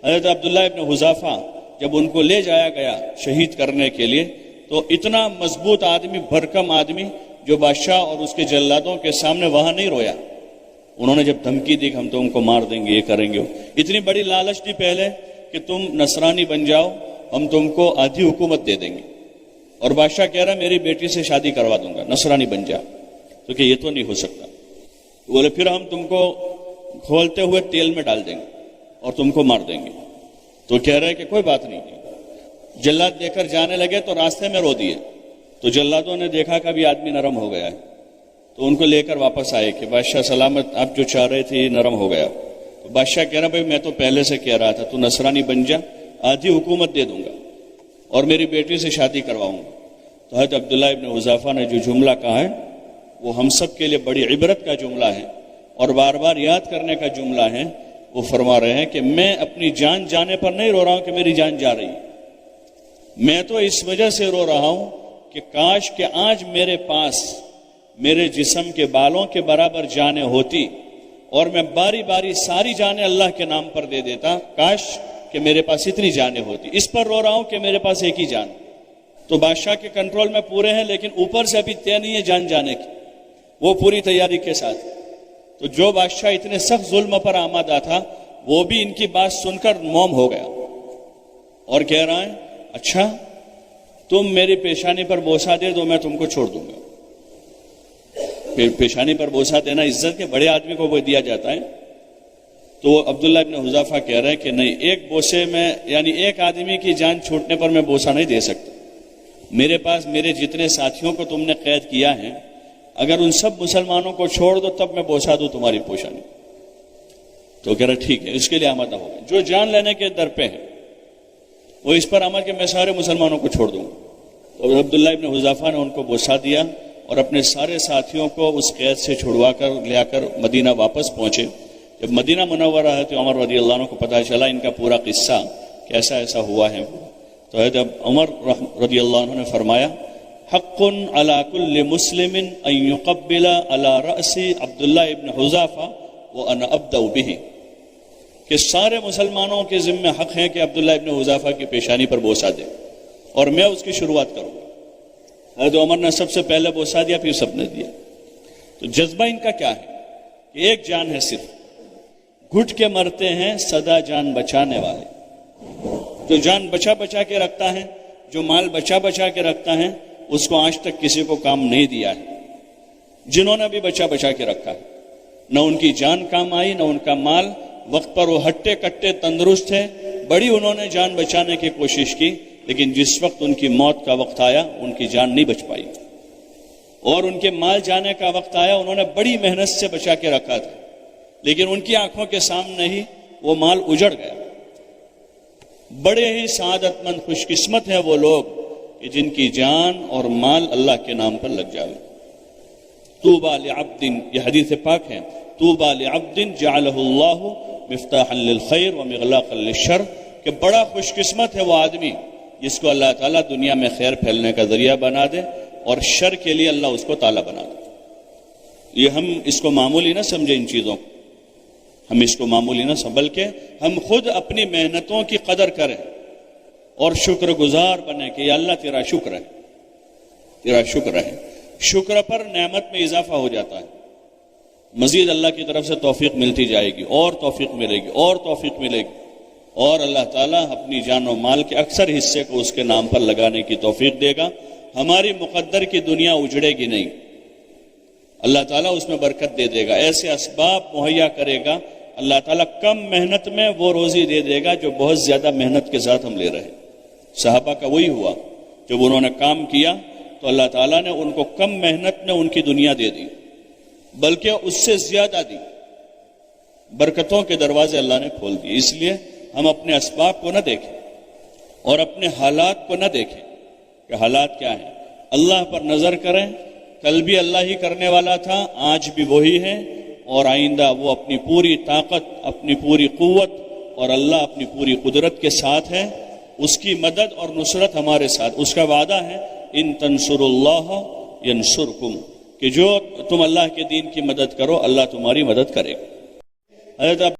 حضرت عبداللہ ابن حذافہ جب ان کو لے جایا گیا شہید کرنے کے لیے تو اتنا مضبوط آدمی، بھرکم آدمی، جو بادشاہ اور اس کے جلادوں کے سامنے وہاں نہیں رویا. انہوں نے جب دھمکی دی کہ ہم تم کو مار دیں گے، یہ کریں گے، اتنی بڑی لالچ دی پہلے کہ تم نصرانی بن جاؤ، ہم تم کو آدھی حکومت دے دیں گے. اور بادشاہ کہہ رہا میری بیٹی سے شادی کروا دوں گا، نصرانی بن جا. تو کہ یہ تو نہیں ہو سکتا. بولے پھر ہم تم کو کھولتے ہوئے تیل میں ڈال دیں گے اور تم کو مار دیں گے. تو کہہ رہے کہ کوئی بات نہیں. جلاد لے کر جانے لگے تو راستے میں رو دیے. تو جلادوں نے دیکھا کہ ابھی آدمی نرم ہو گیا ہے، تو ان کو لے کر واپس آئے کہ بادشاہ سلامت، آپ جو چاہ رہے تھے یہ نرم ہو گیا. تو بادشاہ کہہ رہا بھائی میں تو پہلے سے کہہ رہا تھا تو نصرانی بن جا، آدھی حکومت دے دوں گا اور میری بیٹی سے شادی کرواؤں گا. تو حضرت عبداللہ ابن حذافہ نے جو جملہ کہا ہے وہ ہم سب کے لیے بڑی عبرت کا جملہ ہے اور بار بار یاد کرنے کا جملہ ہے. وہ فرما رہے ہیں کہ میں اپنی جان جانے پر نہیں رو رہا ہوں کہ میری جان جا رہی، میں تو اس وجہ سے رو رہا ہوں کہ کاش کہ آج میرے پاس میرے جسم کے بالوں کے برابر جانیں ہوتی اور میں باری باری ساری جانیں اللہ کے نام پر دے دیتا. کاش کہ میرے پاس اتنی جانیں ہوتی. اس پر رو رہا ہوں کہ میرے پاس ایک ہی جان. تو بادشاہ کے کنٹرول میں پورے ہیں لیکن اوپر سے ابھی طے نہیں ہے جان جانے کی، وہ پوری تیاری کے ساتھ. تو جو بادشاہ اتنے سخت ظلم پر آمادہ تھا وہ بھی ان کی بات سن کر موم ہو گیا اور کہہ رہا ہے اچھا تم میری پیشانی پر بوسہ دے دو میں تم کو چھوڑ دوں گا. پیشانی پر بوسہ دینا عزت کے بڑے آدمی کو وہ دیا جاتا ہے. تو عبداللہ ابن حذافہ کہہ رہے ہیں کہ نہیں، ایک بوسے میں یعنی ایک آدمی کی جان چھوٹنے پر میں بوسہ نہیں دے سکتا. میرے پاس میرے جتنے ساتھیوں کو تم نے قید کیا ہے اگر ان سب مسلمانوں کو چھوڑ دو تب میں بوسہ دوں تمہاری پیشانی. تو کہہ رہا ٹھیک ہے، اس کے لیے آمادہ ہو گئے. جو جان لینے کے در پہ ہے وہ اس پر عمل کہ میں سارے مسلمانوں کو چھوڑ دوں. تو عبداللہ ابن حذافہ نے ان کو بوسہ دیا اور اپنے سارے ساتھیوں کو اس قید سے چھڑوا کر لے کر مدینہ واپس پہنچے. جب مدینہ منورہ ہے تو عمر رضی اللہ عنہ کو پتہ چلا ان کا پورا قصہ کیسا ایسا ہوا ہے. تو حضرت عمر رضی اللہ عنہ نے فرمایا حق علی کل مسلم ان یقبل علی رأس عبداللہ ابن حذافہ وانا ابدأ بہ، کہ سارے مسلمانوں کے ذمہ حق ہے کہ عبداللہ ابن حذافہ کی پیشانی پر بوسہ دے اور میں اس کی شروعات کروں گا. حضرت عمر نے سب سے پہلے بوسہ دیا پھر سب نے دیا. تو جذبہ ان کا کیا ہے کہ ایک جان ہے، صرف گھٹ کے مرتے ہیں سدا جان بچانے والے. جو جان بچا بچا کے رکھتا ہے، جو مال بچا بچا کے رکھتا ہے، اس کو آج تک کسی کو کام نہیں دیا ہے. جنہوں نے بھی بچا بچا کے رکھا ہے نہ ان کی جان کام آئی نہ ان کا مال. وقت پر وہ ہٹے کٹے تندرست تھے، بڑی انہوں نے جان بچانے کی کوشش کی، لیکن جس وقت ان کی موت کا وقت آیا ان کی جان نہیں بچ پائی اور ان کے مال جانے کا وقت آیا انہوں نے بڑی محنت سے بچا کے رکھا تھا لیکن ان کی آنکھوں کے سامنے ہی وہ مال اجڑ گیا. بڑے ہی سعادت مند خوش قسمت ہیں وہ لوگ کہ جن کی جان اور مال اللہ کے نام پر لگ جائے. طوبى لعبد، یہ حدیث پاک ہے، طوبى لعبد جعلہ اللہ مفتاحا للخیر ومغلاقا للشر، کہ بڑا خوش قسمت ہے وہ آدمی جس کو اللہ تعالیٰ دنیا میں خیر پھیلنے کا ذریعہ بنا دے اور شر کے لیے اللہ اس کو تالا بنا دے. یہ ہم اس کو معمولی نہ سمجھیں، ان چیزوں کو ہم اس کو معمولی نہ سمجھ، بلکہ ہم خود اپنی محنتوں کی قدر کریں اور شکر گزار بنیں کہ یا اللہ تیرا شکر ہے، تیرا شکر ہے. شکر پر نعمت میں اضافہ ہو جاتا ہے، مزید اللہ کی طرف سے توفیق ملتی جائے گی اور توفیق ملے گی اور توفیق ملے گی اور اللہ تعالیٰ اپنی جان و مال کے اکثر حصے کو اس کے نام پر لگانے کی توفیق دے گا. ہماری مقدر کی دنیا اجڑے گی نہیں، اللہ تعالیٰ اس میں برکت دے دے گا. ایسے اسباب مہیا کرے گا اللہ تعالیٰ، کم محنت میں وہ روزی دے دے گا جو بہت زیادہ محنت کے ساتھ ہم لے رہے ہیں. صحابہ کا وہی ہوا، جب انہوں نے کام کیا تو اللہ تعالیٰ نے ان کو کم محنت میں ان کی دنیا دے دی، بلکہ اس سے زیادہ دی. برکتوں کے دروازے اللہ نے کھول دیے. اس لیے ہم اپنے اسباب کو نہ دیکھیں اور اپنے حالات کو نہ دیکھیں کہ حالات کیا ہیں. اللہ پر نظر کریں، کل بھی اللہ ہی کرنے والا تھا، آج بھی وہی ہے اور آئندہ وہ اپنی پوری طاقت، اپنی پوری قوت اور اللہ اپنی پوری قدرت کے ساتھ ہے. اس کی مدد اور نصرت ہمارے ساتھ. اس کا وعدہ ہے ان تنصروا اللہ ینصرکم، کہ جو تم اللہ کے دین کی مدد کرو اللہ تمہاری مدد کرے گا. حضرت